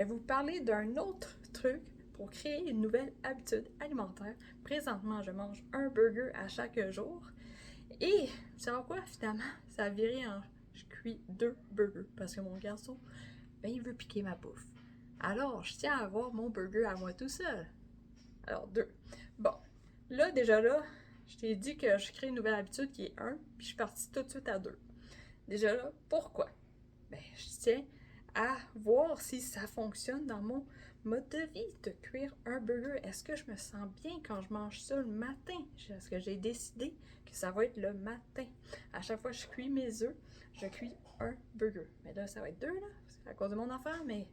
Je vais vous parler d'un autre truc pour créer une nouvelle habitude alimentaire. Présentement, je mange un burger à chaque jour. Et, tu sais quoi, finalement, ça a viré en... Je cuis 2 burgers parce que mon garçon, ben, il veut piquer ma bouffe. Alors, je tiens à avoir mon burger à moi tout seul. Alors, 2. Bon, déjà là, je t'ai dit que je crée une nouvelle habitude qui est 1, puis je suis partie tout de suite à 2. Déjà là, pourquoi? Ben, je tiens à voir si ça fonctionne dans mon mode de vie de cuire un burger. Est-ce que je me sens bien quand je mange ça le matin? Est-ce que j'ai décidé que ça va être le matin? À chaque fois que je cuis mes œufs, je cuis un burger. Mais là, ça va être 2, là, c'est à cause de mon enfant, mais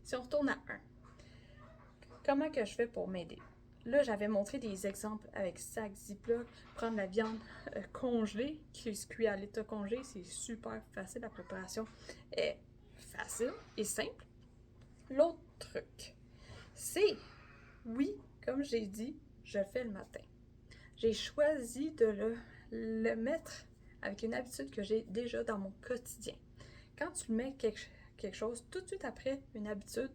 si on retourne à 1, comment que je fais pour m'aider? Là, j'avais montré des exemples avec sac Ziploc, prendre la viande congelée, qui se cuit à l'état congelé, c'est super facile, la préparation est facile et simple. L'autre truc, c'est, oui, comme j'ai dit, je le fais le matin. J'ai choisi de le mettre avec une habitude que j'ai déjà dans mon quotidien. Quand tu mets quelque chose tout de suite après une habitude,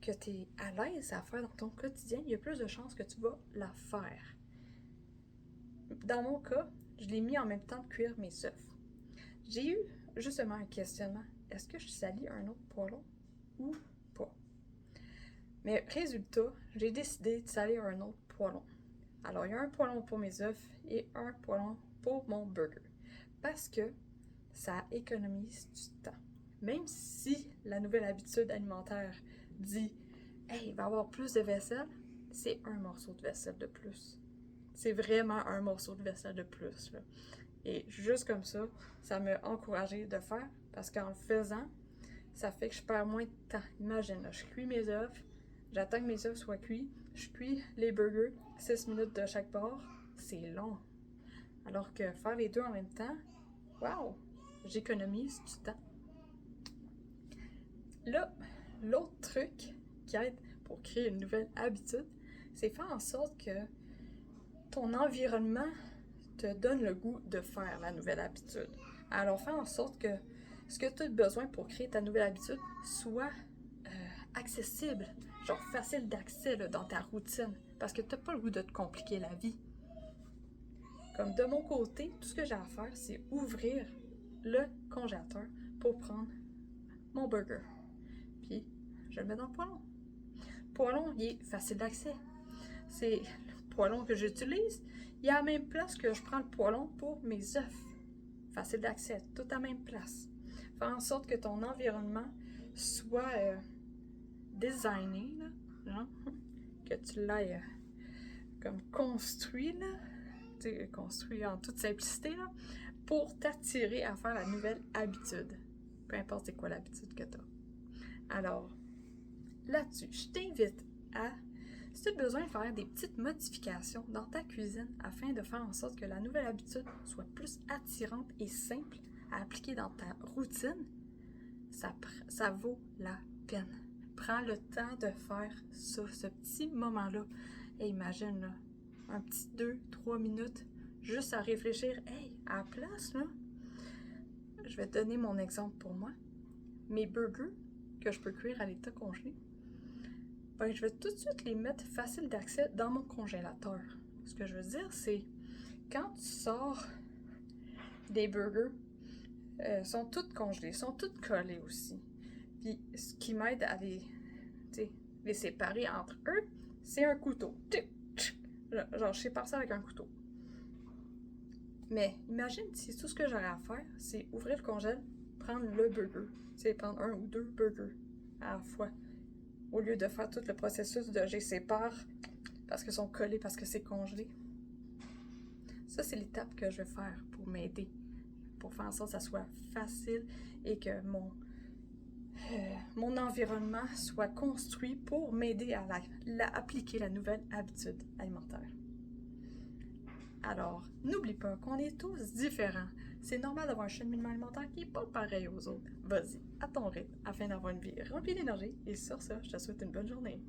que tu es à l'aise à faire dans ton quotidien, il y a plus de chances que tu vas la faire. Dans mon cas, je l'ai mis en même temps de cuire mes œufs. J'ai eu justement un questionnement. Est-ce que je salis un autre poêlon ou pas? Mais résultat, j'ai décidé de salir un autre poêlon. Alors, il y a un poêlon pour mes œufs et un poêlon pour mon burger. Parce que ça économise du temps. Même si la nouvelle habitude alimentaire dit hey, il va y avoir plus de vaisselle, c'est un morceau de vaisselle de plus. C'est vraiment un morceau de vaisselle de plus, là. Et juste comme ça m'a encouragé de faire parce qu'en le faisant, ça fait que je perds moins de temps. Imagine, là, je cuis mes œufs, j'attends que mes œufs soient cuits, je cuis les burgers, 6 minutes de chaque bord, c'est long. Alors que faire les deux en même temps, waouh, j'économise du temps. Là, l'autre truc qui aide pour créer une nouvelle habitude, c'est faire en sorte que ton environnement te donne le goût de faire la nouvelle habitude. Alors, fais en sorte que ce que tu as besoin pour créer ta nouvelle habitude soit accessible, genre facile d'accès dans ta routine, parce que tu n'as pas le goût de te compliquer la vie. Comme de mon côté, tout ce que j'ai à faire, c'est ouvrir le congélateur pour prendre mon burger. Puis, je le mets dans le poêlon. Le poêlon, il est facile d'accès. C'est le poêlon que j'utilise. Il est à la même place que je prends le poêlon pour mes œufs. Facile d'accès, tout à la même place. Faire en sorte que ton environnement soit designé, là, que tu l'aies comme construit, là, construit en toute simplicité, là, pour t'attirer à faire la nouvelle habitude. Peu importe c'est quoi l'habitude que tu as. Alors, là-dessus, je t'invite à, si tu as besoin de faire des petites modifications dans ta cuisine afin de faire en sorte que la nouvelle habitude soit plus attirante et simple à appliquer dans ta routine, ça vaut la peine. Prends le temps de faire ça, ce petit moment-là. Et imagine, là, un petit 2-3 minutes juste à réfléchir. Hey, à la place, là, je vais te donner mon exemple pour moi. Mes burgers que je peux cuire à l'état congelé, ben, je vais tout de suite les mettre facile d'accès dans mon congélateur. Ce que je veux dire, c'est quand tu sors des burgers, sont toutes congelées, sont toutes collées aussi. Puis ce qui m'aide à les séparer entre eux, c'est un couteau. Genre, je sépare ça avec un couteau. Mais imagine si tout ce que j'aurais à faire, c'est ouvrir le congèle, prendre le burger. C'est prendre 1 ou 2 burgers à la fois. Au lieu de faire tout le processus de je sépare parce qu'ils sont collés, parce que c'est congelé. Ça, c'est l'étape que je vais faire pour m'aider. Pour faire en sorte que ça soit facile et que mon environnement soit construit pour m'aider à appliquer la nouvelle habitude alimentaire. Alors, n'oublie pas qu'on est tous différents. C'est normal d'avoir un cheminement alimentaire qui n'est pas pareil aux autres. Vas-y, à ton rythme, afin d'avoir une vie remplie d'énergie. Et sur ça, je te souhaite une bonne journée.